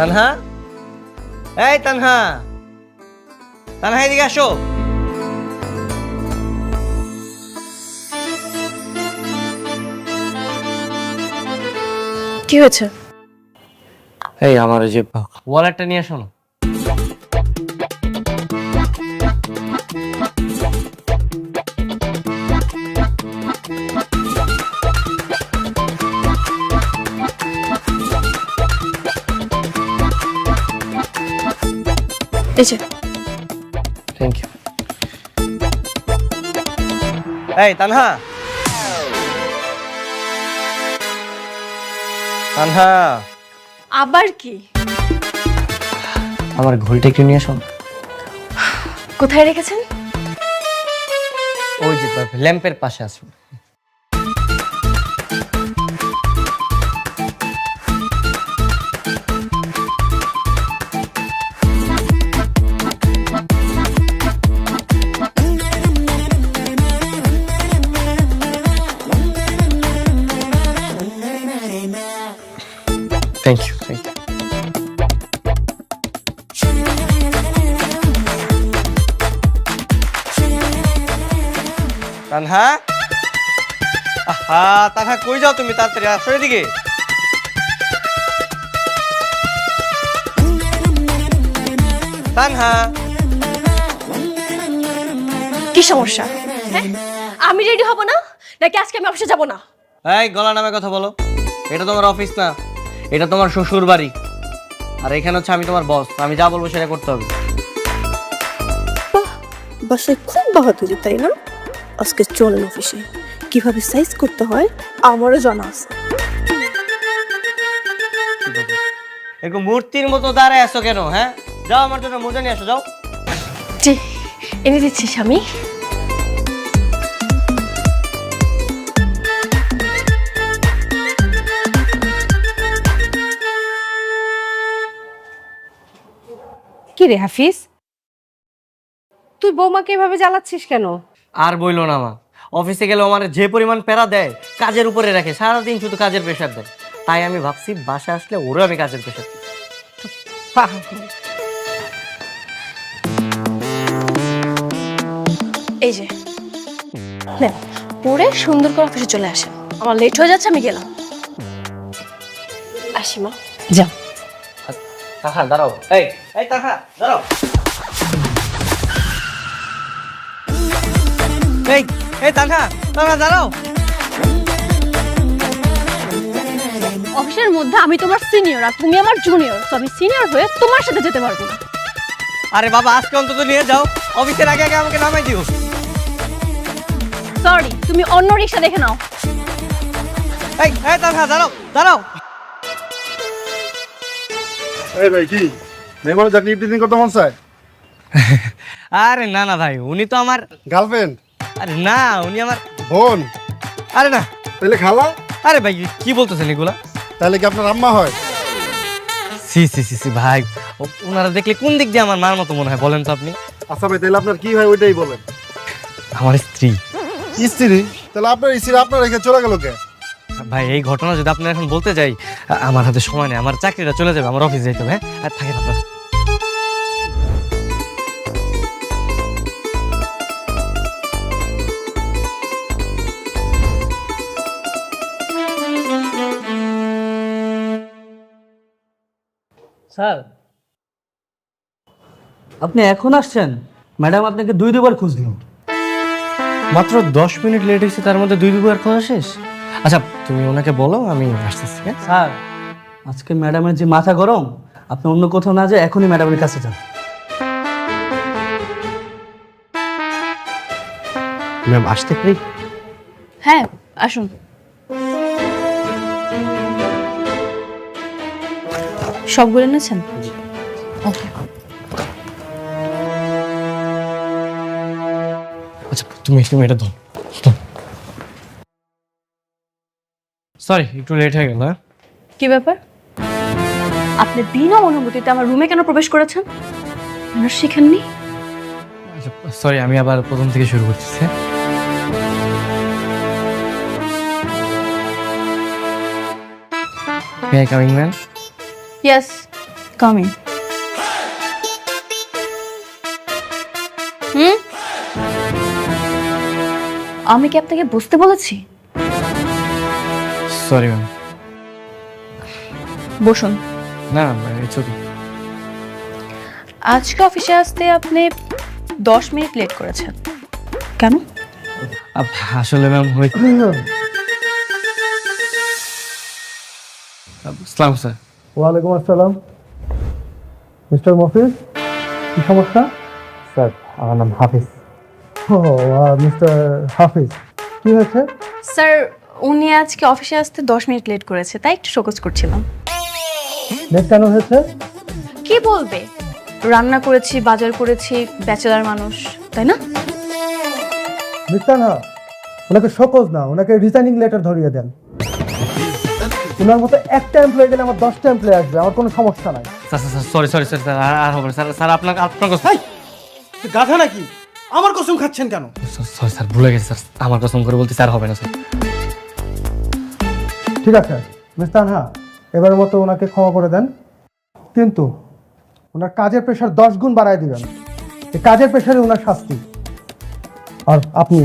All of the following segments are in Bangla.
তানহা, এই তানহা, তানহা এদিকে আসো। কি হয়েছে? এই আমার ওই যে ওয়ালেটটা নিয়ে আসো না। এই যে। Thank you. এই তানহা, তানহা, আবার কি? আমার ঘড়িটা একটু নিয়ে আসো। কোথায় রেখেছেন? ওই যে ল্যাম্পের পাশে আসো। Thank you, thank you. Tanha, আহা তানহা কই যাও তুমি? তাড়াতাড়ি আসো এদিকে। তানহা, কি সমস্যা? হ্যাঁ, আমি রেডি হব না নাকি আজকে আমি অফিসে যাব না? এই গলা নামে কথা বলো। এটা তোমার অফিস না, এটা তোমার শ্বশুর বাড়ি। আর এখানে হচ্ছে আমি তোমার বস, আমি যা বলবো সেটা করতে হবে। বাসায় খুব বাহাদুরি, তাই না? আজকে চলেন অফিসে, কিভাবে সাইজ করতে হয় আমারও জানা আছে। এরকম মূর্তির মতো দাঁড়ায় আসো কেন? হ্যাঁ, যাও আমার জন্য মোজা নিয়ে আসো, যাও। জি, এনে দিচ্ছি স্বামী। কি রে হাফিজ, তুই বৌমাকে এভাবে জ্বালাচ্ছিস কেন? আর বইলো না মা, অফিসে গেলে আমার যে পরিমাণ প্যারা দেয়, কাজের উপরে রাখে, সারাদিন শুধু কাজের প্রেশার দেয়। তাই আমি ভাবছি বাসা আসলে ওরও আমি কাজের প্রেশার দিই। এই যে নেন, পরে সুন্দর করে অফিসে চলে আসেন। আমার লেট হয়ে যাচ্ছে, আমি গেলাম। আসি মা। যাও। তাহা দাঁড়াও, এই এই তাহা দাঁড়াও। এই এই তানহা, তানহা দাঁড়াও। অফিসের মধ্যে আমি তোমার সিনিয়র আর তুমি আমার জুনিয়র, তো আমি সিনিয়র হয়ে তোমার সাথে যেতে পারবো না। আরে বাবা, আজকে অন্তত নিয়ে যাও, অফিসের আগে আগে আমাকে নামাই দিও। সরি, তুমি অন্য রিক্সা দেখে নাও। এই এই তানহা দাঁড়াও, দাঁড়াও। এই ভাই কি মেমোরে চাকরি ইভটিজিং করতে মন চায়? আরে না না ভাই, উনি তো আমার গার্লফ্রেন্ড? আরে না, উনি আমার বোন? আরে না। তাহলে খালা? আরে ভাই কি বলতেছেন এগুলা? তাহলে কি আপনার আম্মা হয়? সি সি সি সি ভাই, ওনারা দেখলে কোন দিক দিয়ে আমার মার মতো মনে হয় বলেন তো আপনি? আচ্ছা ভাই, তাহলে আপনার কি হয় ওইটাই বলেন। আমার স্ত্রী। স্ত্রী? তাহলে আপনার স্ত্রী আপনার রেখে চলে গেল কে? ভাই এই ঘটনা যদি আপনার এখন বলতে যাই, আমার হাতে সময় নেই, আমার চাকরিটা চলে যাবে, আমার অফিস যেতে হবে। হ্যাঁ, আর থাকেন আপনার। স্যার, আপনি এখন আসছেন? ম্যাডাম আপনাকে দুইবার খুঁজল। মাত্র 10 মিনিট লেট হয়েছে, তার মধ্যে 2 খোঁজা শেষ। আচ্ছা তুমি ওনাকে বলো আমি আসতেছি। হ্যাঁ স্যার, আজকে ম্যাডামের যে মাথা গরম, আপনি অন্য কোথাও না যায় এখনই ম্যাডামের কাছে যান। ম্যাম আসতে পারি? হ্যাঁ আসুন। সবগুলো এনেছেন? ওকে। আচ্ছা তুমি এটা ধরো। সরি একটু লেট হয়ে গেল। কি ব্যাপার? আপনি বিনা অনুমতিতে আমার রুমে কেন প্রবেশ করেছেন? আপনারা শিখেননি? সরি, আমি আবার প্রথম থেকে শুরু করতেছি। May I coming, ma'am? Yes, coming. আমি কি আপনাকে বুঝতে বলেছি? Sorry ma'am. বসুন। না ইটস ওকে। আজকে অফিসে আসতে আপনি 10 মিনিট লেট করেছেন কেন? আসলে ম্যাম আসসালাম স্যার। ওয়ালাইকুম আসসালাম। মিস্টার মফিজ, কি সমস্যা? স্যার আমার নাম হাফিজ। ও মিস্টার হাফিজ, কি হয়েছে? স্যার উনি আজকে অফিসে আসতে 10 মিনিট লেট করেছে, তাই একটু শোকজ করছিলাম। লেট কেন হয়েছে? কি বলবে, রান্না করেছি, বাজার করেছি, ব্যাচেলার মানুষ, তাই না? মিস্টার না, ওনাকে শোকজ না, ওনাকে রিজাইনিং লেটার ধরিয়ে দেন। ওনার মতো একটা এমপ্লয়ি গেলে আমার 10টা এমপ্লয়ি আসবে, আমার কোনো সমস্যা নাই। Sir sir sorry sorry sir sir আর হবে না স্যার। স্যার আপনার কসম। গাধা নাকি? আমার কসম খাচ্ছেন কেন? সরি স্যার, ভুলে গেছি স্যার। আমার কসম করে বলতে স্যার হবে না স্যার। ঠিক আছে মিস্টার হ্যাঁ, এবারের মতো ওনাকে ক্ষমা করে দেন, কিন্তু ওনার কাজের প্রেশার 10 গুণ বাড়ায় দিবেন। এই কাজের প্রেশারে ওনার শাস্তি। আর আপনি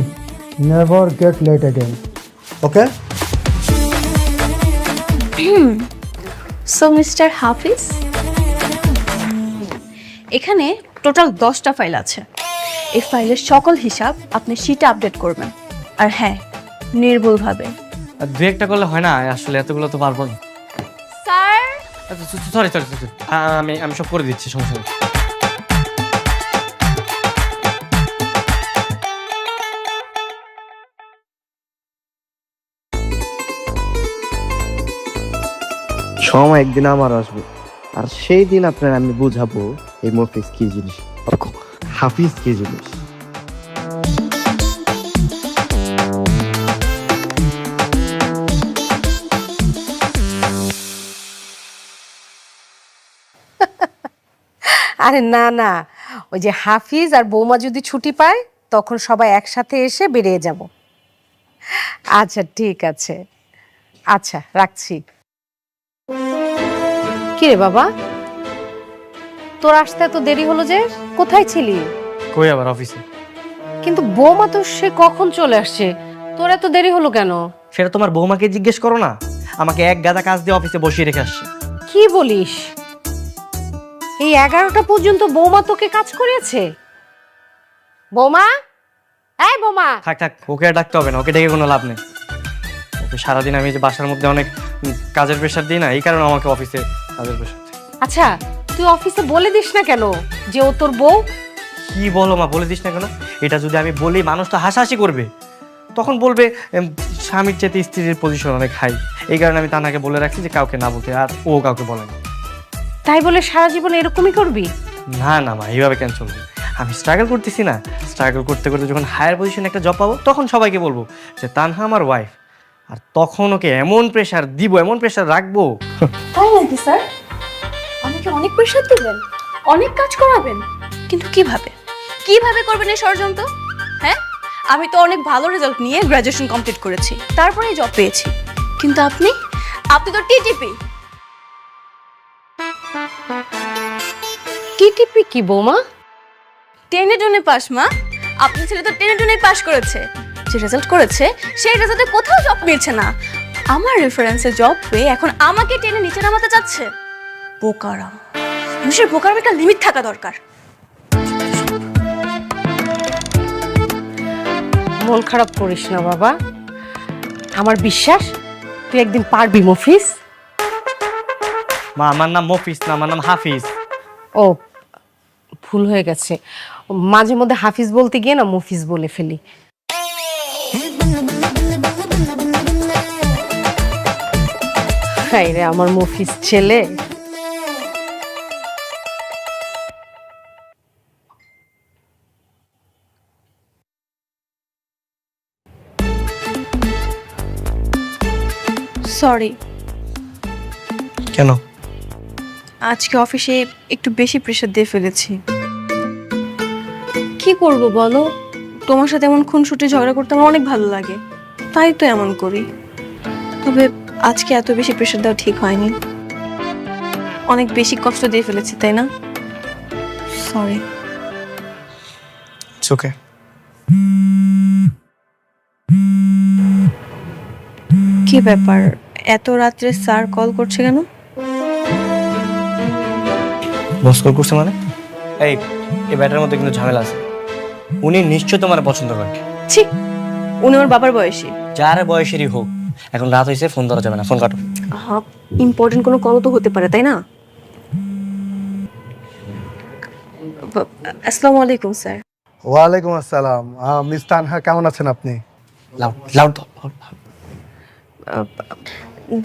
নেভার গেট লেট অ্যাগেন, ওকে? সো মিস্টার হাফিজ, এখানে টোটাল 10টা ফাইল আছে। এই ফাইলের সকল হিসাব আপনি শিটে আপডেট করবেন। আর হ্যাঁ, নির্ভুলভাবে। দু একটা করলে হয় না, আসলে এতগুলো তো পারবো না। স্যার সরি সরি সরি, আমি সব করে দিচ্ছি, সমস্যা নেই। সময় একদিন আমার আসবে, আর সেই দিন আপনার আমি বুঝাবো এই মফিজ কি জিনিস, হাফিজ কি জিনিস। আরে না না, ওই যে হাফিজ আর বৌমা যদি ছুটি পায় তখন সবাই একসাথে এসে বেরিয়ে যাব। আচ্ছা ঠিক আছে, আচ্ছা রাখছি। কি রে বাবা, তোর আসতে এত দেরি হলো যে? কোথায় ছিলি? কই আবার অফিসে। কিন্তু বৌমা তো সে কখন চলে আসছে, তোর এত দেরি হলো কেন? সেটা তোমার বৌমাকে জিজ্ঞেস করো না। আমাকে এক গাদা কাজ দিয়ে অফিসে বসিয়ে রেখে আসছে। কি বলিস? এই 11টা পর্যন্ত বৌমা তোকে কাজ করেছে? বৌমা, এই বৌমা। থাক থাক, ওকে আর ডাকতে হবে না, ওকে ডেকে কোনো লাভ নেই। ওকে সারাদিন আমি যে বাসার মধ্যে অনেক কাজের প্রেশার দিই না, এই কারণে আমাকে অফিসে কাজের প্রেশার দেয়। আচ্ছা তুই অফিসে বলে দিস না কেন যে ও তোর বউ? কি বলো মা, বলে দিস না কেন? এটা যদি আমি বলি মানুষ তো হাসাহাসি করবে, তখন বলবে স্বামীর চেয়ে স্ত্রীর পজিশন অনেক হাই। এই কারণে আমি তানাকে বলে রাখছি যে কাউকে না বলতে, আর ও কাউকে বলে না। তাই বলে সারা জীবন এরকমই করবি? না না মা, এইভাবে কেন চলবে? আমি স্ট্রাগল করতেছি না, স্ট্রাগল করতে করতে যখন হায়ার পজিশনে একটা জব পাবো তখন সবাইকে বলবো যে তানহা আমার ওয়াইফ। আর তখন ওকে এমন প্রেশার দিব, এমন প্রেশার রাখবো। তাই নাকি স্যার? আমাকে অনেক প্রেশার দিবেন, অনেক কাজ করাবেন, কিন্তু কিভাবে কিভাবে করবেন এই ষড়যন্ত্র? হ্যাঁ, আমি তো অনেক ভালো রেজাল্ট নিয়ে গ্র্যাজুয়েশন কমপ্লিট করেছি, তারপরে জব পেয়েছি, কিন্তু আপনি তো টিটিপি। টিটিপি কি বৌমা? টেনে টুনে পাস মা। আপনার ছেলে তো টেনে টুনে পাস করেছে, যে রেজাল্ট করেছে সেই রেজাল্টে কোথাও জব মিলছে না। আমার রেফারেন্সে জব পেয়ে এখন আমাকে টেনে নিচে নামাতে চাচ্ছে। বোকারাম, মানুষের বোকারাম একটা লিমিট থাকা দরকার। মন খারাপ করিস না বাবা, আমার বিশ্বাস তুই একদিন পারবি মফিজ। মা আমার নাম মফিজ না, আমার নাম হাফিজ। ও ভুল হয়ে গেছে, মাঝে মধ্যে হাফিজ বলতে গিয়ে না মফিজ বলে ফেলি। হাই রে আমার মফিজ ছেলে। সরি, কেন? আজকে অফিসে একটু বেশি প্রেশার দিয়ে ফেলেছি। কি করব বলো, তোমার সাথে এমন খুনসুটি ঝগড়া করতে আমার অনেক ভালো লাগে, তাই তো এমন করি। তবে আজকে এত বেশি প্রেশার দেওয়া ঠিক হয়নি। অনেক বেশি কষ্ট দিয়ে ফেলেছি তাই না? সরি। It's okay. কি ব্যাপার, এত রাত্রে স্যার কল করছে কেন? বস কল করছে মানে? এই ব্যাটার মধ্যে কিন্তু ঝামেলা আছে। উনি নিশ্চয় তোমার পছন্দ করেন। ছি, উনি ওর বাবার বয়সী। যার বয়সেরই হোক, এখন রাত হয়েছে, ফোন ধরা যাবে না, ফোন কাটো। ইম্পর্টেন্ট কোনো কল তো হতে পারে তাই না? আসসালামু আলাইকুম স্যার। ওয়ালাইকুম আসসালাম। মিস তানহা, কেমন আছেন আপনি? Loud loud.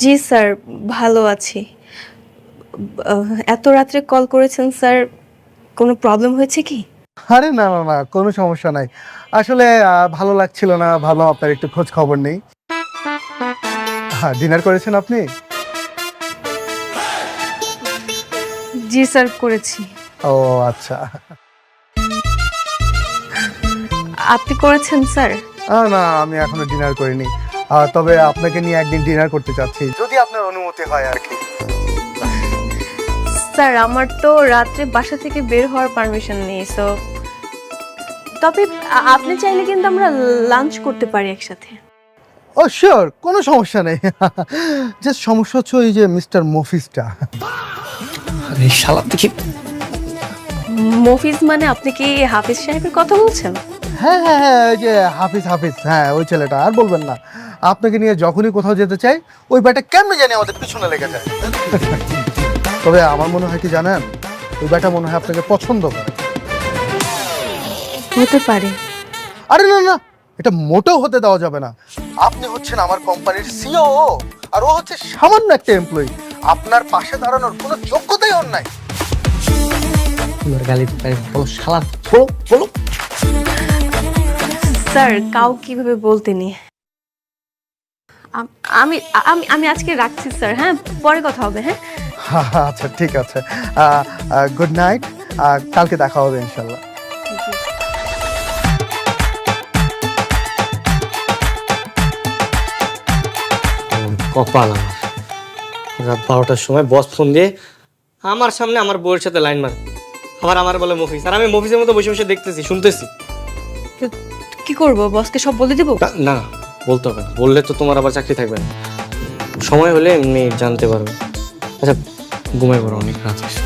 জি স্যার, ভালো আছি। এত রাত্রে কল করেছেন স্যার, কোনো প্রবলেম হয়েছে কি? আরে না না না, কোনো সমস্যা নাই। আসলে ভালো লাগছিল না, ভালো আপনার একটু খোঁজ খবর নেই। হ্যাঁ, ডিনার করেছেন আপনি? জি স্যার, করেছি। ও আচ্ছা। আপনি করেছেন স্যার? না, আমি এখনো ডিনার করিনি। তবে আপনাকে নিয়ে একদিন ডিনার করতে চাচ্ছি, যদি আপনার অনুমতি হয় আর কি। স্যার, আমার তো রাত্রে বাসা থেকে বের হওয়ার পারমিশন নেই, সো তবে আপনি চাইলে কিন্তু আমরা লাঞ্চ করতে পারি একসাথে। ও শিওর, কোনো সমস্যা নেই। যে সমস্যা হচ্ছে ওই যে মিস্টার মফিজটা। আরে শালা দেখি। মফিজ মানে আপনি কি হাফিজ সাহেবের কথা বলছেন? হ্যাঁ হ্যাঁ হ্যাঁ, ওই যে হাফিজ, হ্যাঁ ওই ছেলেটা। আর বলবেন না, আপনাকে নিয়ে যখনই কোথাও যেতে চাই ওই ব্যাটা কেমনে জানি আমাদের পিছনে লেগে যায়। তবে আমার মনে হয় কি জানেন, ওই ব্যাটা মনে হয় আপনাকে পছন্দ করে। হতে পারে। আরে না না, এটা মোটেও হতে দেওয়া যাবে না। আপনি হচ্ছেন আমার কোম্পানির সিইও, আর ও হচ্ছে সামান্য একটা এমপ্লয়ি। আপনার পাশে দাঁড়ানোর কোনো যোগ্যতাই ওর নাই। গালি বলো শালা, বলো বলো। স্যার, কাউ কিভাবে বলতে নি। আমি আমি আমি আজকে রাখছি স্যার, হ্যাঁ পরে কথা হবে। হ্যাঁ আচ্ছা ঠিক আছে, গুড নাইট। কালকে দেখা হবে ইনশাল্লাহ। কপাল আমার, রাত 12টার সময় বস ফোন দিয়ে আমার সামনে আমার বউয়ের সাথে লাইন মারে। আমার বলে মফিজ, আর আমি মফিজের মতো বসে বসে দেখতেছি, শুনতেছি। কি করব, বসকে সব বলে দিব? না না, বলতে হবে না, বললে তো তোমার আবার চাকরি থাকবে না। সময় হলে এমনি জানতে পারবে। আচ্ছা ঘুমাই পড়ো, অনেক রাত হয়েছে।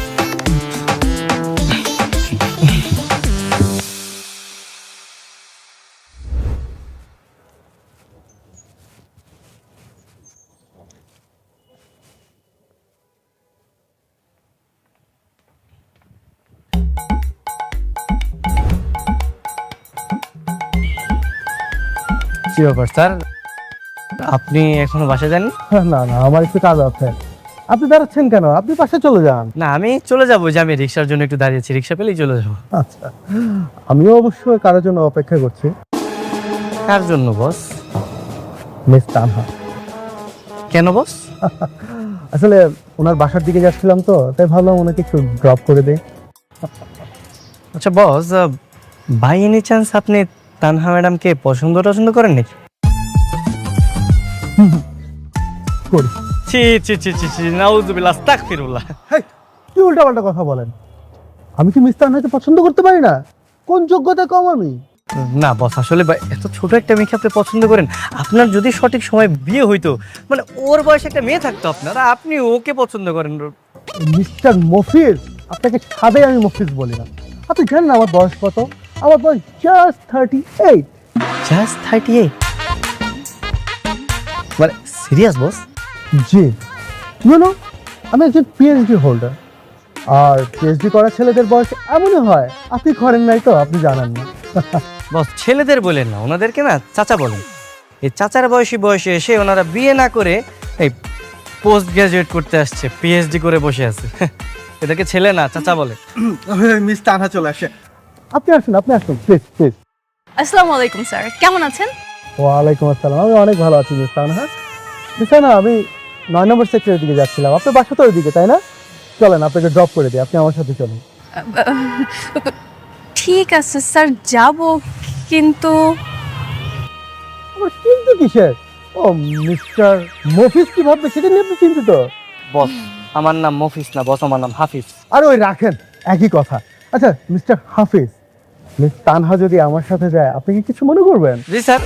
কি ব্যাপার স্যার, আপনি এখনো বাসায় যাননি? না না, আমার একটু কাজ আছে। আপনি দাঁড়াচ্ছেন কেন? আপনি পাশে চলে যান। না আমি চলে যাবো, যে আমি রিক্সার জন্য একটু দাঁড়িয়েছি, রিক্সা পেলেই চলে যাবো। আচ্ছা, আমিও অবশ্যই কারোর জন্য অপেক্ষা করছি। কার জন্য বস? মিস তানহা। কেন বস? আসলে ওনার বাসার দিকে যাচ্ছিলাম তো, তাই ভাবলাম ওনাকে একটু ড্রপ করে দেই। আচ্ছা বস, বাই এনি চান্স আপনি তানহা ম্যাডামকে পছন্দ করেন নাকি? করি। ছি ছি ছি ছি ছি, নাউজুবিল্লাহ, আস্তাগফিরুল্লাহ। হেই, কি উল্টাপাল্টা কথা বলেন? আমি কি মিস তানহাকে পছন্দ করতে পারি না? কোন যোগ্যতা কম আমি? না বস, আসলে এত ছোট একটা মেয়েকে আপনি পছন্দ করেন। আপনার যদি সঠিক সময় বিয়ে হইতো, মানে ওর বয়সে একটা মেয়ে থাকতো আপনার, আর আপনি ওকে পছন্দ করেন। মিস্টার মফিজ, আপনাকে ছাদে আমি মফিজ বলি না। আপনি জানেন না আমার বয়স কত? আমার বয়স জাস্ট 38। জাস্ট 38? মানে সিরিয়াস বস? জি, নো, আমি একজন পিএইচডি হোল্ডার। আর পিএইচডি করা ছেলেদের বয়স এমনই হয়। আপনি করেন নাই তো, আপনি জানেন না। বস ছেলেদের বলেন না, ওনাদেরকে না চাচা বলেন। এই চাচার বয়সে এসে ওনারা বিয়ে না করে এই পোস্ট গ্রাজুয়েট করতে আসছে, পিএইচডি করে বসে আছে। এদেরকে ছেলে না চাচা বলে। মিস তানহা চলে আসে। আপনি আসুন প্লিজ প্লিজ। আসসালামু আলাইকুম স্যার, কেমন আছেন? ওয়ালাইকুম আসসালাম, আমি অনেক ভালো আছি মিস তানহা। মিস তানহা, আমি 9 নম্বর সেক্টরের দিকে যাচ্ছিলাম। আপনার বাসা তো ওইদিকে তাই না? চলেন আপনাকে ড্রপ করে দিই, আপনি আমার সাথে চলুন। ঠিক আছে স্যার, যাব, কিন্তু আমার কিন্তু কিসের? ও মিস্টার মফিজ কি ভাববে সেটা নিয়ে আপনি চিন্তিত? বস আমার নাম মফিজ না বস, আমার নাম হাফিজ। আরে ওই রাখেন, একই কথা। আচ্ছা মিস্টার হাফিজ, মিস তানহা যদি আমার সাথে যায় আপনি কি কিছু মনে করবেন? জি স্যার,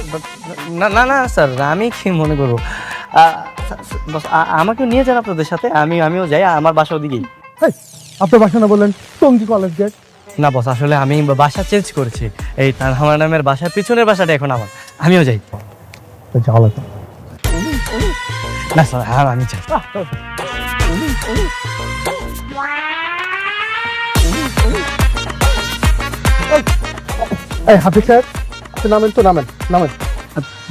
না না না স্যার, আমি কি মনে করবো? বস আমাকেও নিয়ে যান আপনাদের সাথে, আমিও যাই, আমার বাসা ওদিকেই। হেই, আপনার বাসা না বললেন টঙ্গী কলেজ গেট? না বস, আসলে আমি বাসা চেঞ্জ করেছি, এই তানহা ম্যাডামের বাসার পিছনের বাসাটা এখন আমার, আমিও যাই। যাওয়া লাগবে। না স্যার, হ্যাঁ আমি যাই। এই হাফিজ স্যার, আপনি নামেন তো, নামেন নামেন।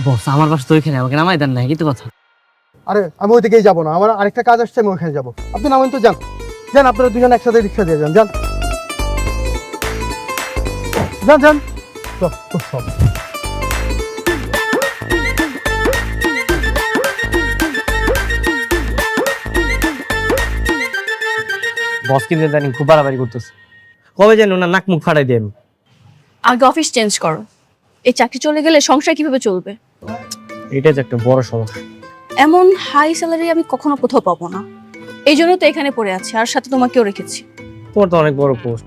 বস আমার বাসা তো ওইখানে, আমাকে নামাই দেন না, কিন্তু কথা। আরে আমি ওইদিকেই যাবো না, আমার আরেকটা কাজ আসছে, আমি ওইখানে যাবো। আপনি নামেন তো, যান যান, আপনারা দুজন একসাথে রিক্সা দিয়ে যান, যান যান যান। সব বস কিন্তু জানি খুব বাড়াবাড়ি করতেছে, কবে যেন না নাক মুখ ফাটাই দিয়ে আমি। আগে অফিস চেঞ্জ করো, এই চাকরি চলে গেলে সংসার কিভাবে চলবে? এটাই যে একটা বড় সমস্যা। এমন হাই স্যালারি আমি কখনো কোথাও পাবো না, এই জন্য তো এখানে পড়ে আছি, আর সাথে তোমাকেও রেখেছি। তোমার তো অনেক বড় পোস্ট,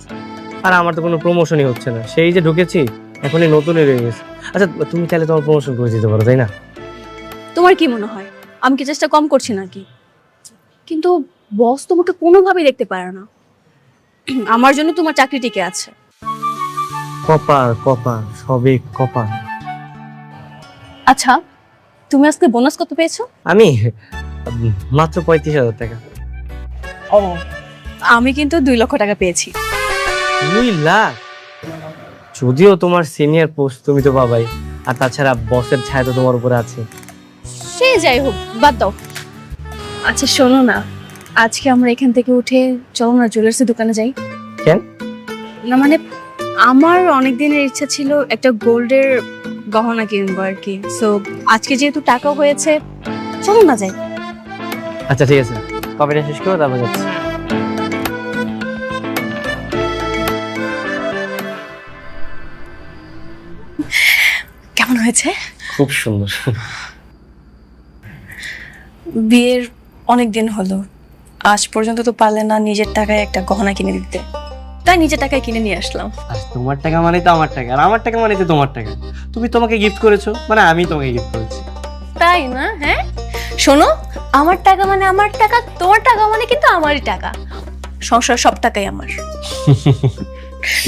আর আমার তো কোনো প্রমোশনই হচ্ছে না, সেই যে ঢুকেছি এখনই নতুনই রয়ে গেছে। আচ্ছা তুমি তাহলে তোমার প্রমোশন করে দিতে পারো, তাই না? তোমার কি মনে হয় আমি কি চেষ্টা কম করছি নাকি? কিন্তু বস তোমাকে কোনোভাবেই দেখতে পারে না, আমার জন্য তোমার চাকরি টিকে আছে। কপাল কপাল সবই কপাল। আচ্ছা তুমি আজকে বোনাস কত পেয়েছো? আমি মাত্র 35,000 টাকা। ও, আমি কিন্তু 2 লক্ষ টাকা পেয়েছি। 2 লাখ? যদিও তোমার সিনিয়র পোস্ট, তুমি তো পাবাই, আর তাছাড়া বসের ছায়া তো তোমার উপরে আছে। সে যাই হোক, বাদ দাও। আচ্ছা শোনো না, আজকে আমরা এখান থেকে উঠে চলো না জুয়েলার্সের দোকানে যাই। কেন? না মানে আমার অনেক দিনের ইচ্ছা ছিল একটা গোল্ডের গহনা কিনবো আর কি, সো আজকে যেহেতু টাকা হয়েছে চলো না যাই। আচ্ছা ঠিক আছে, কবেটা শেষ করো তারপর যাচ্ছি। কেমন হয়েছে? খুব সুন্দর। বিয়ের অনেক দিন হলো, আজ পর্যন্ত তো পারলে না নিজের টাকায় একটা গহনা কিনে দিতে, তাই নিজের টাকায় কিনে নিয়ে আসলাম। আর তোমার টাকা মানে তো আমার টাকা, আর আমার টাকা মানে তো তোমার টাকা। তুমি তোমাকে গিফট করেছো মানে আমি তোমাকে গিফট করেছি। তাই না? হ্যাঁ শোনো, আমার টাকা মানে আমার টাকা, তোমার টাকা মানে কিন্তু আমারই টাকা, সংসার সব টাকাই আমার।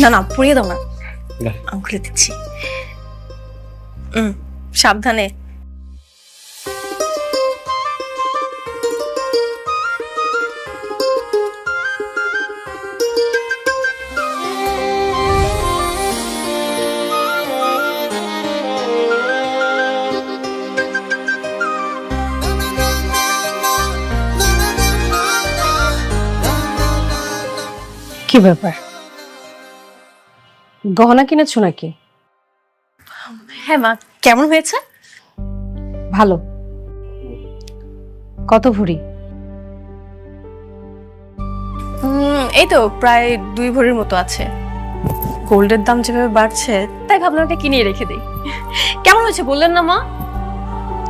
না না পড়িয়ে দাও না, আমি খুলে দিচ্ছি। সাবধানে। কি ব্যাপার, গহনা কিনেছো নাকি? হ্যাঁ মা, কেমন হয়েছে? ভালো। কত ভরি? এই তো প্রায় 2 ভরির মতো আছে। গোল্ডের দাম যেভাবে বাড়ছে তাই ভাবলাম এটা কিনে রেখে দিই। কেমন হয়েছে বললেন না মা?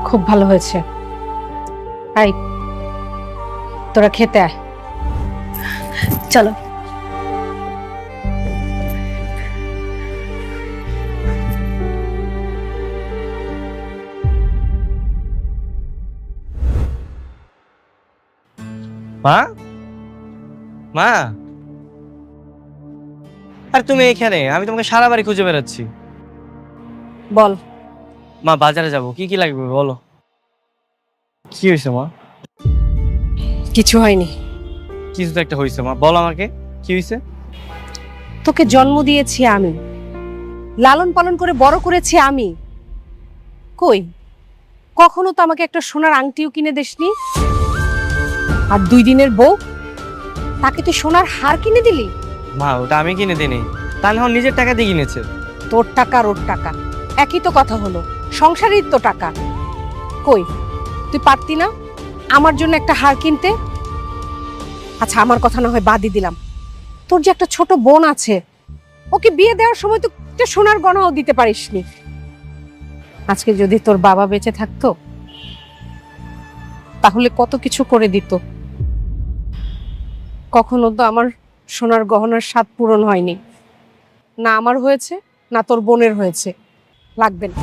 খুব ভালো হয়েছে। আই তোরা খেতে আয়। চলো। মা, মা, আর তুমি এখানে? আমি তোমাকে সারা বাড়ি খুঁজে বেড়াচ্ছি। বল। মা বাজারে যাব, কি কি লাগবে বলো। কি হয়েছে মা? কিছু হয়নি। কিছু তো একটা হয়েছে মা, বলো আমাকে কি হয়েছে। তোকে জন্ম দিয়েছি আমি, লালন পালন করে বড় করেছি আমি, কই কখনো তো আমাকে একটা সোনার আংটিও কিনে দিসনি। আর 2 দিনের বউ, তাকে তুই সোনার হার কিনে দিলি। মা ওটা আমি কিনে দিই নাই, তা না নিজের টাকা দিয়ে কিনেছে। তোর টাকা আর ওর টাকা একই তো কথা হলো, সংসারের তো টাকা। কই তুই পারতি না আমার জন্য একটা হার কিনতে? আচ্ছা আমার কথা না হয় বাদই দিলাম, তোর যে একটা ছোট বোন আছে, ওকে বিয়ে দেওয়ার সময় তো একটা সোনার গয়নাও দিতে পারিসনি। আজকে যদি তোর বাবা বেঁচে থাকতো তাহলে কত কিছু করে দিত। কখনো তো আমার সোনার গহনার স্বাদ পূরণ হয়নি, না আমার হয়েছে না তোর বোনের হয়েছে। লাগবে না,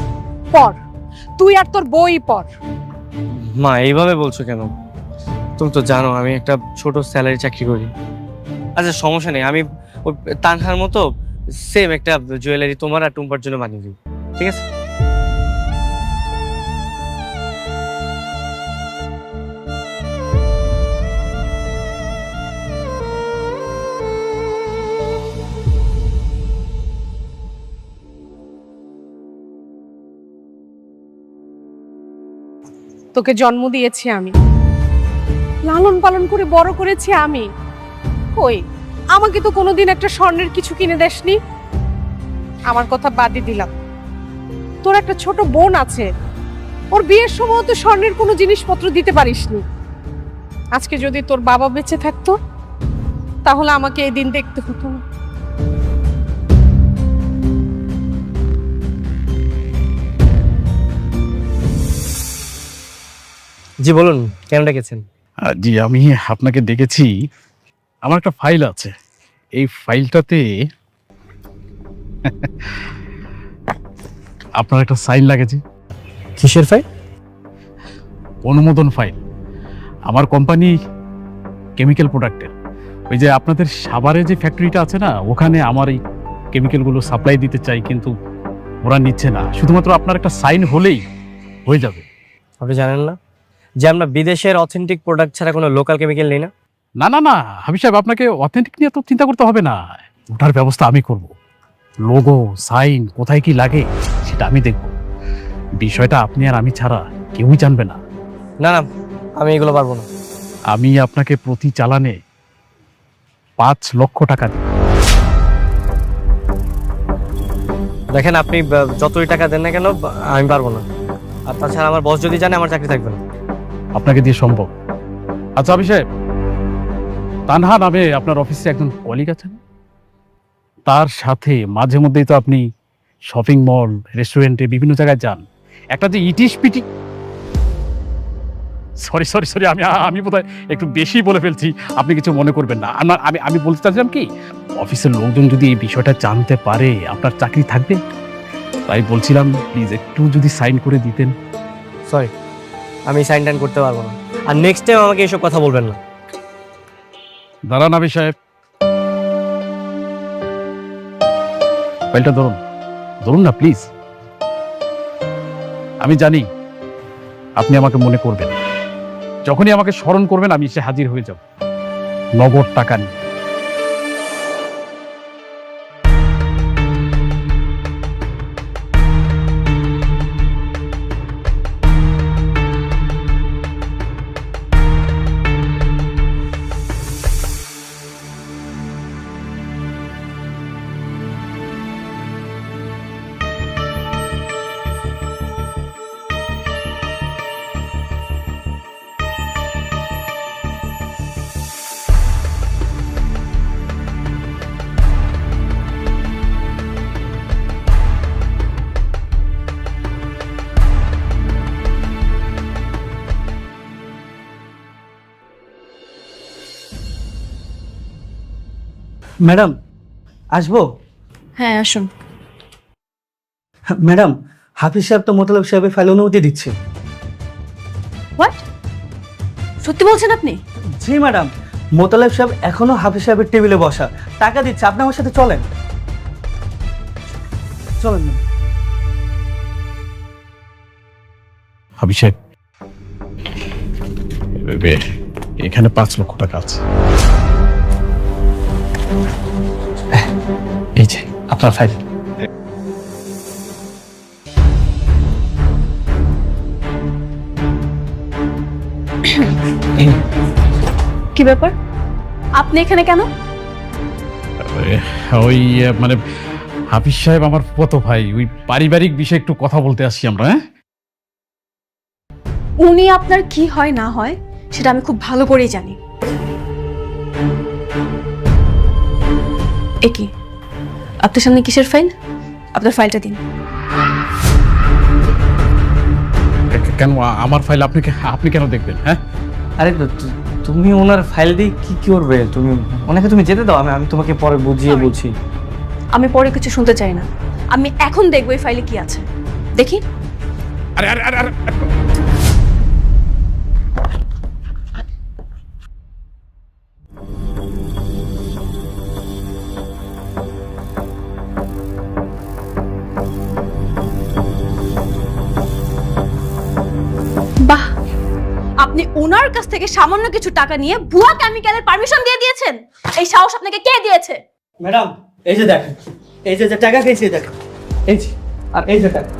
পর তুই আর তোর বই পর। মা এইভাবে বলছো কেন? তুমি তো জানো আমি একটা ছোট স্যালারি চাকরি করি। আচ্ছা সমস্যা নেই, আমি ওই তানহার মতো সেম একটা জুয়েলারি তোমার আর টুম্পার জন্য বানিয়ে দিই, ঠিক আছে? তোকে জন্ম দিয়েছি আমি, লালন পালন করে বড় করেছি আমি। কই আমাকে তো কোনোদিন একটা স্বর্ণের কিছু কিনে দেসনি। আমার কথা বাদই দিলাম, তোর একটা ছোট বোন আছে, ওর বিয়ের সময় তো স্বর্ণের কোনো জিনিসপত্র দিতে পারিসনি। আজকে যদি তোর বাবা বেঁচে থাকতো তাহলে আমাকে এই দিন দেখতে হতো না। জি বলুন, কেন ডেকেছেন? জি আমি আপনাকে দেখেছি, আমার একটা ফাইল আছে, এই ফাইলটাতে আপনার একটা সাইন লাগেছে। কিসের ফাইল? অনুমোদন ফাইল। আমার কোম্পানি কেমিক্যাল প্রোডাক্টের, ওই যে আপনাদের সাভারে যে ফ্যাক্টরিটা আছে না, ওখানে আমার এই কেমিক্যালগুলো সাপ্লাই দিতে চাই, কিন্তু ওরা নিচ্ছে না। শুধুমাত্র আপনার একটা সাইন হলেই হয়ে যাবে। আপনি জানেন না যে আমরা বিদেশের অথেন্টিক প্রোডাক্ট ছাড়া কোনো লোকাল কেমিক্যাল নেই না? না না না হাবিব সাহেব, আপনাকে অথেন্টিক নিয়ে তো চিন্তা করতে হবে না, ওটার ব্যবস্থা আমি করব। লোগো সাইন কোথায় কি লাগে সেটা আমি দেখব। বিষয়টা আপনি আর আমি ছাড়া কেউই জানবে না। না না, আমি এগুলো পারবো না। আমি আপনাকে প্রতি চালানে 5 লক্ষ টাকা দিই। দেখেন আপনি যতই টাকা দেন না কেন আমি পারবো না। আর তাছাড়া আমার বস যদি জানে আমার চাকরি থাকবে না। আপনাকে দিয়ে সম্ভব। আচ্ছা হাবিব সাহেব, তানহা নামে আপনার অফিসে একজন কলিগ আছেন, তার সাথে মাঝে মধ্যেই তো আপনি শপিং মল রেস্টুরেন্টে বিভিন্ন জায়গায় যান। একটা যে ইটিস পিটি, সরি সরি সরি আমি আমি বোধহয় একটু বেশি বলে ফেলছি, আপনি কিছু মনে করবেন না। আমি আমি বলতে চাচ্ছিলাম কি, অফিসের লোকজন যদি এই বিষয়টা জানতে পারে আপনার চাকরি থাকবে, তাই বলছিলাম প্লিজ একটু যদি সাইন করে দিতেন। সরি, আমি সাইন টাইন করতে পারবো না। আর নেক্সট টাইম আমাকে এসব কথা বলবেন না। দাঁড়ান হাবিব সাহেব, ফাইলটা ধরুন, ধরুন না প্লিজ। আমি জানি আপনি আমাকে মনে করবেন, যখনই আমাকে স্মরণ করবেন আমি এসে হাজির হয়ে যাব নগদ টাকা নিয়ে। ম্যাডাম আসবো? হ্যাঁ আসুন। ম্যাডাম, হাফিজ সাহেব তো মোতালেব সাহেবের ফাইল অনুমতি দিচ্ছে। হোয়াট? সত্যি বলছেন আপনি? জি ম্যাডাম, মোতালেব সাহেব এখনো হাফিজ সাহেবের টেবিলে বসা, টাকা দিচ্ছে। আপনি আমার সাথে চলেন, চলেন না। হাবিব সাহেব, এখানে 5 লক্ষ টাকা আছে। এই যে আপনার ফাইল। কি ব্যাপার, আপনি এখানে কেন? ওই মানে হাফিজ সাহেব আমার কত ভাই, ওই পারিবারিক বিষয়ে একটু কথা বলতে আসছি আমরা। হ্যাঁ, উনি আপনার কি হয় না হয় সেটা আমি খুব ভালো করেই জানি। একি আপনার সামনে কিসের ফাইল? আপনার ফাইলটা দিন। কেন আমার ফাইল আপনি কেন দেখবেন? হ্যাঁ, আরে তুমি ওনার ফাইল দিয়ে কি করবে? ওনাকে তুমি যেতে দাও, আমি তোমাকে পরে বুঝিয়ে বলছি। আমি পরে কিছু শুনতে চাই না, আমি এখন দেখবো এই ফাইলে কি আছে। দেখি। আরে আরে আরে আরে বাহ, আপনি ওনার কাছ থেকে সামান্য কিছু টাকা নিয়ে ভুয়া কেমিক্যালের পারমিশন দিয়ে দিয়েছেন। এই সাহস আপনাকে কে দিয়েছে? ম্যাডাম, এই যে দেখেন, এই যে টাকা খেয়েছি দেখেন, এই যে, আর এই যে টাকা।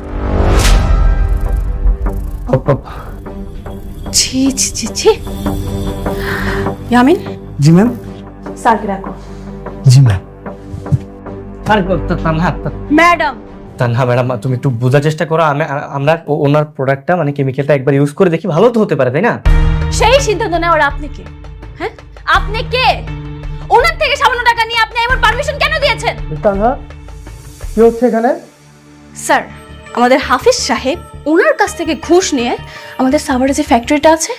ছি ছি ছি ছি। ইয়ামিন, জি ম্যাম। স্যারকে রাখো। জি ম্যাম। ম্যাডাম, তানহা ম্যাডাম, তুমি একটু বোঝার চেষ্টা করো। আমরা ওনার প্রোডাক্টটা মানে কেমিক্যালটা একবার ইউজ করে দেখি, ভালো তো হতে পারে, তাই না? সেই সিদ্ধান্ত নেওয়ার আপনি কে? হ্যাঁ, আপনি কে? ওনার থেকে সামান্য টাকা নিয়ে আপনি এমন পারমিশন কেন দিয়েছেন? তানহা, কি হচ্ছে এখানে? স্যার, আমাদের হাফিজ সাহেব ওনার কাছ থেকে ঘুষ নিয়ে আমাদের সাভারে যে ফ্যাক্টরিটা আছে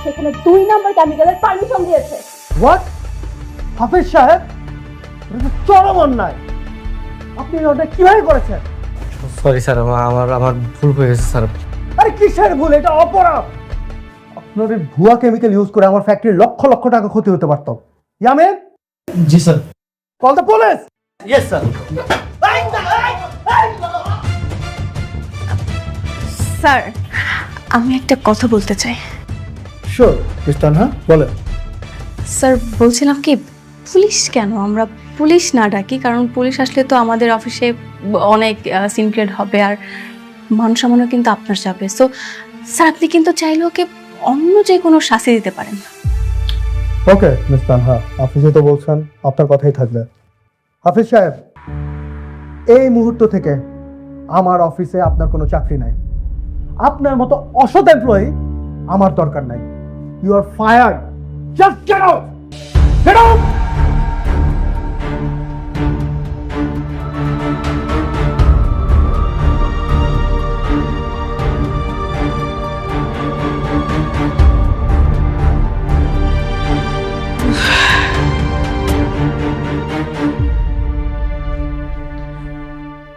সেখানে 2 নাম্বার কেমিক্যালের পারমিশন দিয়েছে। হোয়াট? হাফিজ সাহেব, এটা তো চরম অন্যায়। আপনি ওটা কিভাবে করেছেন? সরি স্যার, আমার ভুল হয়ে গেছে স্যার। আরে কিসের ভুল? এটা অপরাধ। আপনার এই ভুয়া কেমিক্যাল ইউজ করে আমার ফ্যাক্টরির লক্ষ লক্ষ টাকা ক্ষতি হতে পারত। ইয়ামিন, জি sir. Call the police. Yes sir. Sir, আমি একটা কথা বলতে চাই। শিওর মিস তানহা, বলেন। স্যার, বলছিলাম কি, পুলিশ কেন আমরা পুলিশ না ডাকি? কারণ পুলিশ আসলে তো আমাদের অফিসে অনেক সিনক্রেট হবে আর মান সম্মানও কিন্তু আপনার যাবে। সো স্যার, আপনি কিন্তু চাইলে ওকে অন্য যে কোনো শাস্তি দিতে পারেন। ওকে মিস তানহা, আপনি যেটা বলছেন আপনার কথাই থাকবে। হাফিজ সাহেব, এই মুহূর্ত থেকে আমার অফিসে আপনার কোনো চাকরি নাই। আপনার মতো অসৎ এমপ্লয়ি আমার দরকার নাই। You are fired. Just get out. Get out.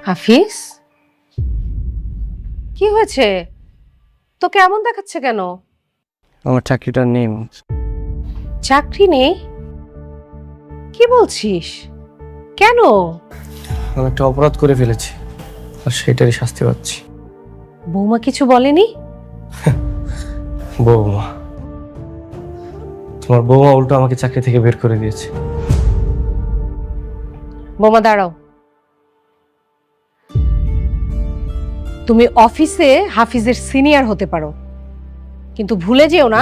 Hafiz, কি হয়েছে? তোকে এমন দেখাচ্ছে কেন? আমার চাকরিটা নেই। চাকরি নেই? কি বলছিস? কেন? আমি একটা অপরাধ করে ফেলেছি আর সেটারই শাস্তি পাচ্ছি। বৌমা কিছু বলেনি? বৌমা, তোমার বৌমা উল্টো আমাকে চাকরি থেকে বের করে দিয়েছে। বৌমা দাঁড়াও। তুমি অফিসে হাফিজের সিনিয়র হতে পারো, কিন্তু ভুলে যেও না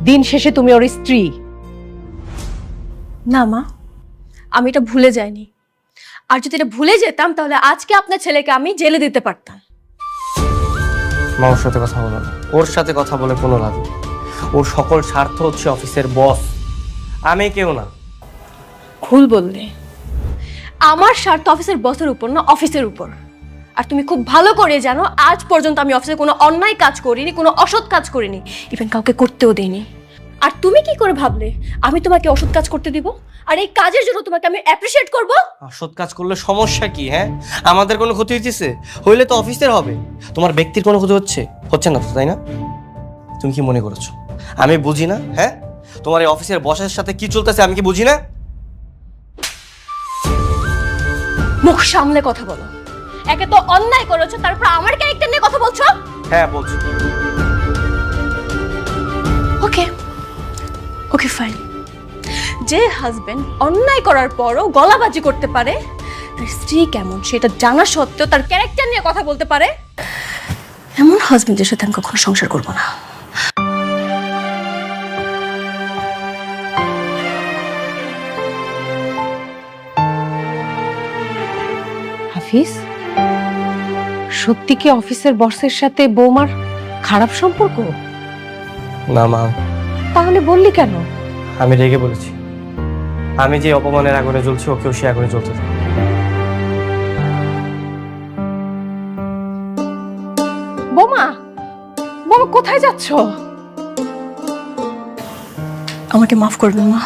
দিন শেষে তুমি ওর স্ত্রী। না মা, আমি এটা ভুলে যাইনি। আর যদি এটা ভুলে যেতাম তাহলে আজকে আপনার ছেলেকে আমি জেলে দিতে পারতাম। মামার সাথে কথা বলো না, ওর সাথে কথা বলে কোনো লাভ নেই। ওর সকল স্বার্থ হচ্ছে অফিসের বস, আমি কেউ না। ভুল বললে। আমার স্বার্থ অফিসের বসের উপর না, অফিসের উপর। আর তুমি খুব ভালো করে জানো আজ পর্যন্ত আমি অফিসে কোনো অন্যায় কাজ করিনি, কোনো অসৎ কাজ করিনি, ইভেন কাউকে করতেও দেইনি। আর তুমি কি করে ভাবলে আমি তোমাকে অসৎ কাজ করতে দিব? আর এই কাজের জন্য তোমাকে আমি অ্যাপ্রিশিয়েট করব? সৎ কাজ করলে সমস্যা কি? হ্যাঁ, আমাদের কোনো ক্ষতি হইতেছে? হইলে তো অফিসের হবে, তোমার ব্যক্তির কোনো ক্ষতি হচ্ছে না তো, তাই না? তুমি কি মনে করেছো আমি বুঝি না? হ্যাঁ, তোমার এই অফিসের বসের সাথে কি চলতেছে আমি কি বুঝি না? মুখ সামলে কথা বলো। একে তো অন্যায় করেছো, তারপর আমার ক্যারেক্টার নিয়ে কথা বলছো। হ্যাঁ বলছি। ওকে ওকে ফাইন। যে হাজবেন্ড অন্যায় করার পরও গলাবাজি করতে পারে, তার স্ত্রী কেমন সেটা জানা সত্ত্বেও তার ক্যারেক্টার নিয়ে কথা বলতে পারে, এমন হাজবেন্ডের সাথে আমি কখনো সংসার করব না। হাফিজ, সত্যি কি অফিসের বসের সাথে বৌমার খারাপ সম্পর্ক? না মা, তাহলে বললি কেন? আমি রেগে বলেছি। আমি যে অপমানের আগুনে জ্বলছি, ওকেও সে আগুনে জ্বলতে দেব। বৌমা, বৌমা কোথায় যাচ্ছ? আমাকে মাফ করবেন মা।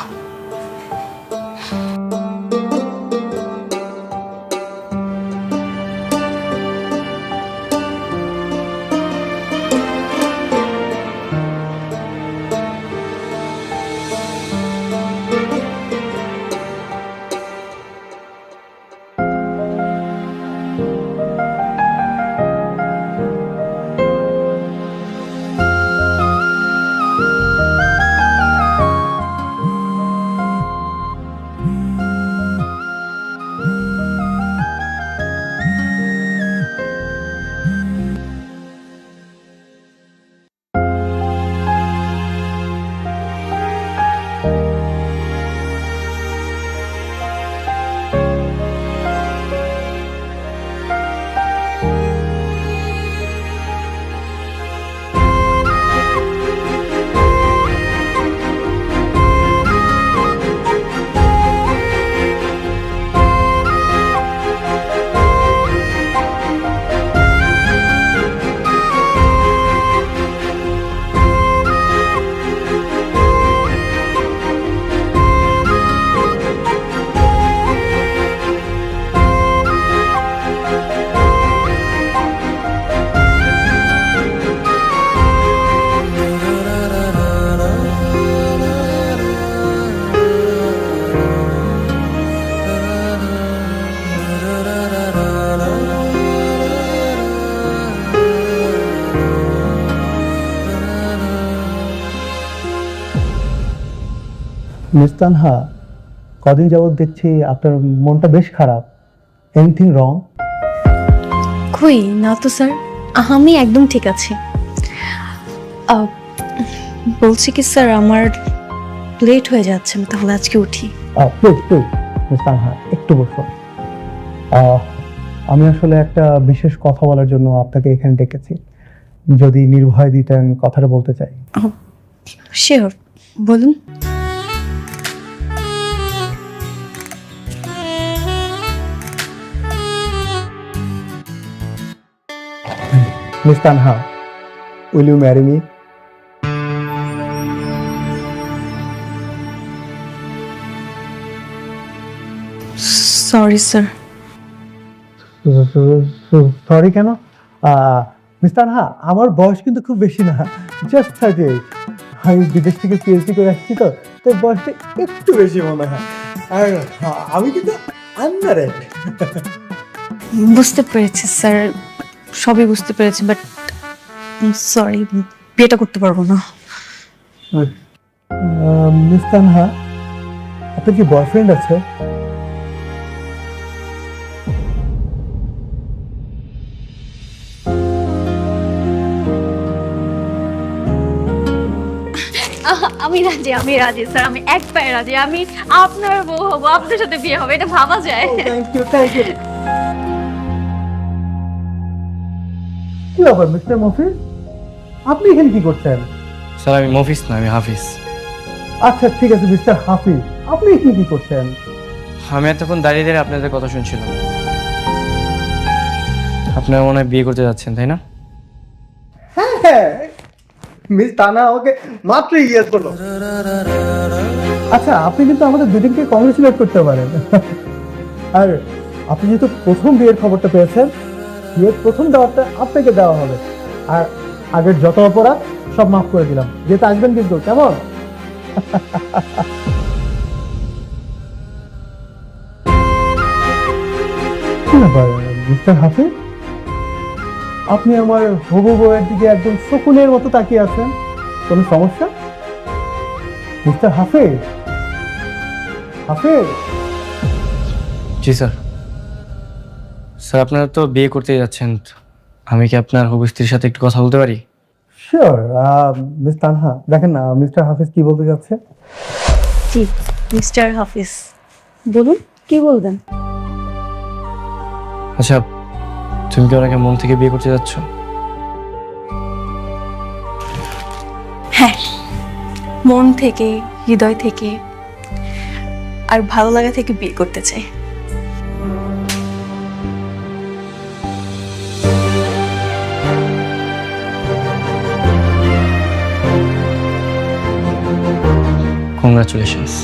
মিস তানহা, কদিন যাবত দেখছি আপনার মনটা বেশ খারাপ। Anything wrong? কই না তো স্যার, আমি একদম ঠিক আছি। বলছি কি স্যার, আমার লেট হয়ে যাচ্ছে, আমি তাহলে আজকে উঠি। প্লিজ প্লিজ মিস তানহা, একটু বসুন। আমি আসলে একটা বিশেষ কথা বলার জন্য আপনাকে এখানে ডেকেছি। যদি নির্ভয় দিতেন, কথাটা বলতে চাই। শিওর, বলুন। Miss Tanha, will you marry me? Sorry sir. Sorry কেন? মিস তানহা, আমার বয়স কিন্তু খুব বেশি না, জাস্ট 38। আমি বিদেশ থেকে পিএইচডি করে আসছি, তো তোর বয়সটা একটু বেশি মনে হয়। আর আমি কিন্তু আনম্যারিড। বুঝতে পেরেছি স্যার, সবই বুঝতে পেরেছি, বাট সরি, বিয়েটা করতে পারবো না। মিস তানহা, আপনার কি বয়ফ্রেন্ড আছে? আমি রাজি, আমি রাজি স্যার, আমি এক পায়ে রাজি। আমি আপনার বউ হবো, আপনার সাথে বিয়ে হবে, এটা ভাবা যায়? Thank you, thank you. কি ব্যাপার মিস্টার মফিজ, আপনি এখানে কি করছেন? স্যার আমি মফিজ না, আমি হাফিজ। আচ্ছা ঠিক আছে মিস্টার হাফিজ, আপনি এখানে কি করছেন? আমি এতক্ষণ দাঁড়িয়ে দাঁড়িয়ে আপনাদের কথা শুনছিলাম। আপনারা মনে হয় বিয়ে করতে যাচ্ছেন, তাই না? হ্যাঁ, মিস তানা ওকে মাত্র ইয়েস করলো। আচ্ছা, আপনি কিন্তু আমাদের দুদিনকে কংগ্রেচুলেট করতে পারেন। আর আপনি যেহেতু প্রথম বিয়ের খবরটা পেয়েছেন, বিয়ের প্রথম দাওয়াতটা আপনাকে দেওয়া হবে। আর আগের যত অপরাধ সব মাফ করে দিলাম, যেহেতু আসবেন কিন্তু, কেমন? কি ব্যাপার মিস্টার হাফিজ, আপনি আমার হবু বউয়ের দিকে একদম শকুনের মতো তাকিয়ে আছেন, কোনো সমস্যা? মিস্টার হাফিজ, হাফিজ। জি স্যার। স্যার আপনারা তো বিয়ে করতে যাচ্ছেন, আমি কি আপনার হবু স্ত্রীর সাথে একটু কথা বলতে পারি? শিওর। মিস তানহা, দেখেন না মিস্টার হাফিজ কি বলতে যাচ্ছে। জি মিস্টার হাফিজ, বলুন কি বলবেন। আচ্ছা, তুমি কি ওনাকে মন থেকে বিয়ে করতে যাচ্ছ? হ্যাঁ, মন থেকে, হৃদয় থেকে, আর ভালো লাগা থেকে বিয়ে করতে চাই। কংগ্রাচুলেশনস।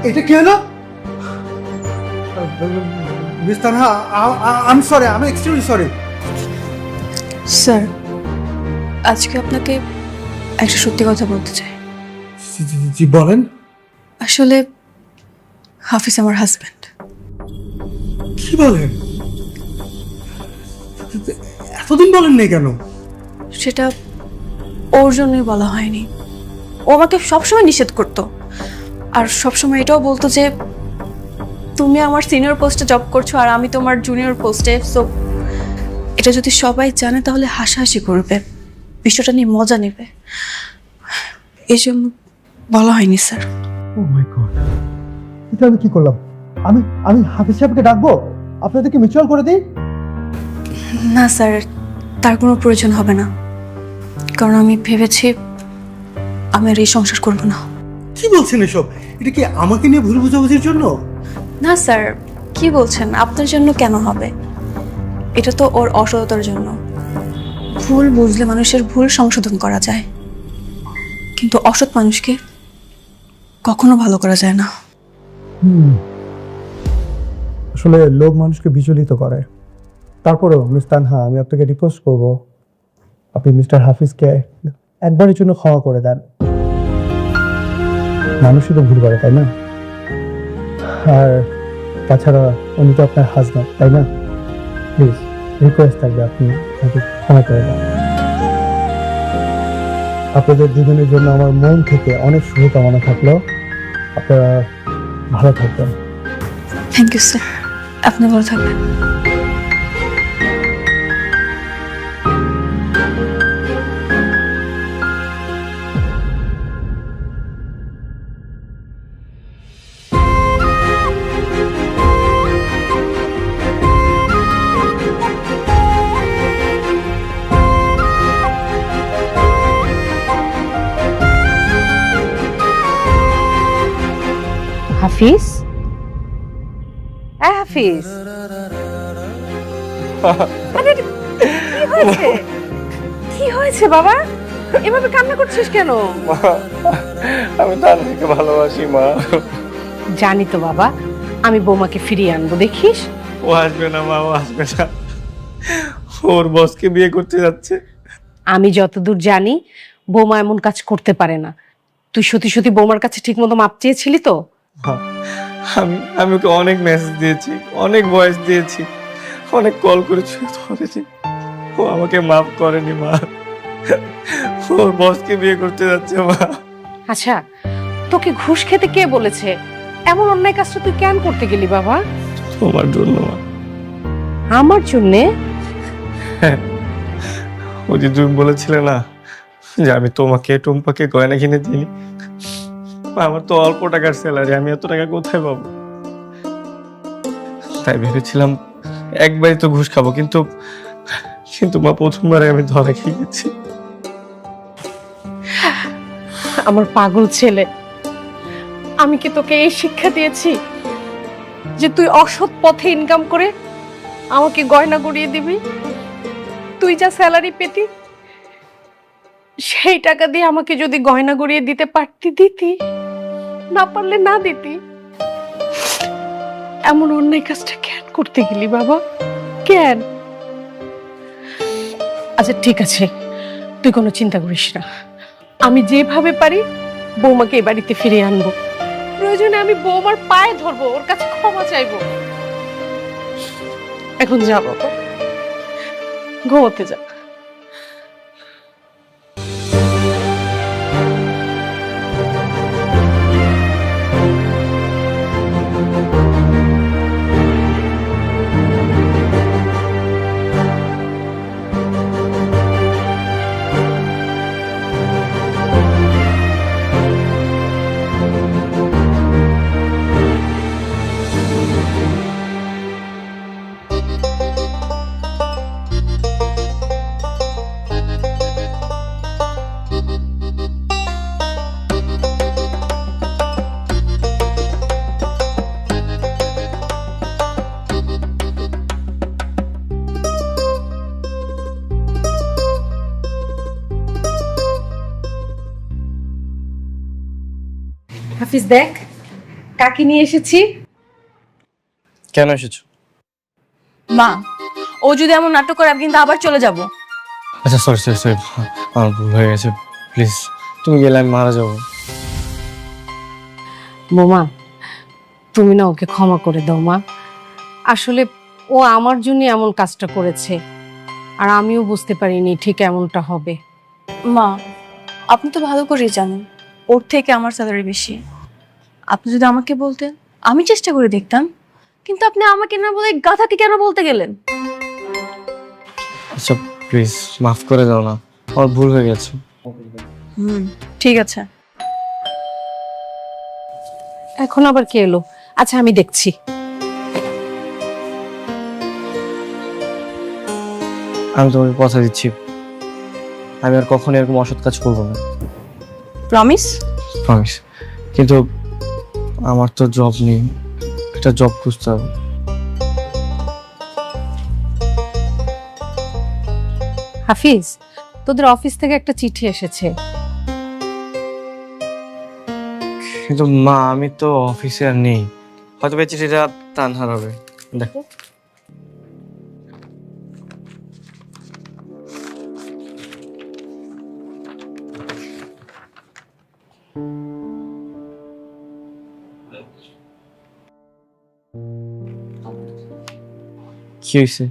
এটা কি হলো? মিস তানহা, আমি সরি, আমি এক্সট্রিমলি সরি। স্যার, আজকে আপনাকে একটা সত্যি কথা বলতে চাই। জি বলেন। আসলে হাফিজ আমার হাজব্যান্ড। কি বলেন? এতদিন বলেন নাই কেন? সেটা ওর জন্যই বলা হয়নি। ও আমাকে সবসময় নিষেধ করতো, আর সবসময় এটাও বলতো যে তুমি আমার সিনিয়র পোস্টে জব করছো আর আমি তোমার জুনিয়র পোস্টে, সো এটা যদি সবাই জানে তাহলে হাসাহাসি করবে, বিষয়টা নিয়ে মজা নেবে, এই জন্য বলা হয়নি স্যার। ও মাই গড, এটা আমি কি করলাম? আমি আমি হাফিজ সাহেবকে ডাকবো, আপনাদেরকে মিউচুয়াল করে দিই? না স্যার, তার কোনো প্রয়োজন হবে না, কারণ আমি ভেবেছি আমি আর এই সংসার করব না। কি বলছেন এসব? এটা কি আমাকে নিয়ে ভুল বোঝাবুঝির জন্য? না স্যার, কি বলছেন? আপনার জন্য কেন হবে? এটা তো ওর অসততার জন্য। ভুল বুঝলে মানুষের ভুল সংশোধন করা যায়, কিন্তু অসৎ মানুষকে কখনো ভালো করা যায় না। আসলে লোক মানুষকে বিচলিত করে। তারপরেও মিস তানহা, আমি আপনাকে রিকোয়েস্ট করব, আপনি মিস্টার হাফিজকে একবারের জন্য ক্ষমা করে দেন। মানুষই তো ভুল করে, তাই না? আর তাছাড়া উনি তো আপনার হাজব্যান্ড, তাই না? প্লিজ রিকোয়েস্ট থাকবে, আপনি তাকে ক্ষমা করে দেন। আপনাদের দুজনের জন্য আমার মন থেকে অনেক শুভকামনা থাকলো। আপনারা ভালো থাকবেন। থ্যাংক ইউ স্যার, আপনি ভালো থাকবেন। হাফিজ, হাফিজ, আরে কি হয়েছে? কি হয়েছে বাবা? এভাবে কান্না করছিস কেন? আমি তানহাকে ভালোবাসি মা। জানি তো বাবা, আমি বৌমাকে ফিরিয়ে আনবো, দেখিস। ও আসবে না মা, ও আসবে না, ওর বসকে বিয়ে করতে যাচ্ছে। আমি যতদূর জানি বৌমা এমন কাজ করতে পারে না। তুই সত্যি সত্যি বৌমার কাছে ঠিক মতো মাপ চেয়েছিলি তো? আমি ওকে অনেক মেসেজ দিয়েছি, অনেক ভয়েস দিয়েছি, অনেক কল করেছি, ধরেছি, ও আমাকে মাফ করেনি মা। ওর বসকে বিয়ে করতে যাচ্ছে মা। আচ্ছা, তোকে ঘুষ খেতে কে বলেছে? এমন অন্যায় কাজটা তুই কেন করতে গেলি বাবা? তোমার জন্য মা। আমার জন্যে? ওই যে তুমি বলেছিলে না যে আমি তোমাকে টুম্পাকে গয়না কিনে দিই, আমার তো অল্প টাকার স্যালারি, আমি এত টাকা কোথায় পাবো? তাই ভেবেছিলাম একবারই তো ঘুষ খাবো, কিন্তু মা প্রথমবারে আমি ধরা খেয়ে গেছি। আমার পাগল ছেলে, আমি কি তোকে এই শিক্ষা দিয়েছি যে তুই অসৎ পথে ইনকাম করে আমাকে গয়না গড়িয়ে দিবি? তুই যা স্যালারি পেতি সেই টাকা দিয়ে আমাকে যদি গয়না গড়িয়ে দিতে পারতি দিতি, না পারলে না দিতি। এমন অন্যায় কাজটা কেন করতে গেলি বাবা? কেন? আচ্ছা ঠিক আছে, তুই কোনো চিন্তা করিস না, আমি যেভাবে পারি বৌমাকে এই বাড়িতে ফিরিয়ে আনবো। প্রয়োজনে আমি বৌমার পায়ে ধরবো, ওর কাছে ক্ষমা চাইবো। এখন যা বাবা, ঘুমোতে যা। হাফিজ দেখ কাকি নিয়ে এসেছি। কেন এসেছো? মা, ও যদি এমন নাটক করে আমি কিন্তু আবার চলে যাব। আচ্ছা সরি সরি সরি, আমার ভুল হয়ে গেছে, প্লিজ তুমি গেলে আমি মারা যাবো। বোমা তুমি না ওকে ক্ষমা করে দাও মা। আসলে ও আমার জন্য এমন কাজটা করেছে, আর আমিও বুঝতে পারিনি ঠিক এমনটা হবে। মা, আপনি তো ভালো করেই জানেন ওর থেকে আমার স্যালারি বেশি। আপনি যদি আমাকে বলতেন আমি চেষ্টা করে দেখতাম, কিন্তু আপনি আমাকে না বলে গাধাকে কেন বলতে গেলেন? আচ্ছা প্লিজ মাফ করে দাও না, আমার ভুল হয়ে গেছে। ঠিক আছে। এখন আবার কে এলো? আচ্ছা আমি দেখছি। আমি তোমাকে কথা দিচ্ছি, আমি আর কখনো এরকম অসৎ কাজ করবো না, প্রমিস? প্রমিস। কিন্তু আমার তো জব নেই, একটা জব খুঁজতে হবে। হাফিজ তোদের অফিস থেকে একটা চিঠি এসেছে। কিন্তু মা আমি তো অফিসে আর নেই, হয়তো এই চিঠিটা তানহার হবে, দেখো। কি হয়েছে?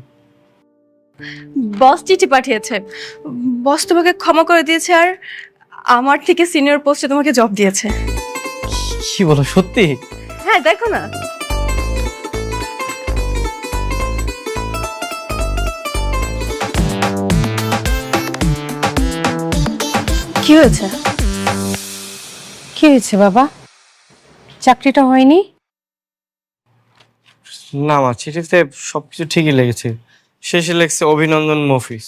বস চিঠি পাঠিয়েছে। বস তোমাকে ক্ষমা করে দিয়েছে, আর আমার থেকে সিনিয়র পোস্টে তোমাকে জব দিয়েছে। কি বলো সত্যি? হ্যাঁ দেখো না। কি হয়েছে? কি হয়েছে বাবা? চাকরিটা হয়নি? না মা, চিঠিতে সবকিছু ঠিকই লেগেছে, শেষে লেগেছে অভিনন্দন মফিজ।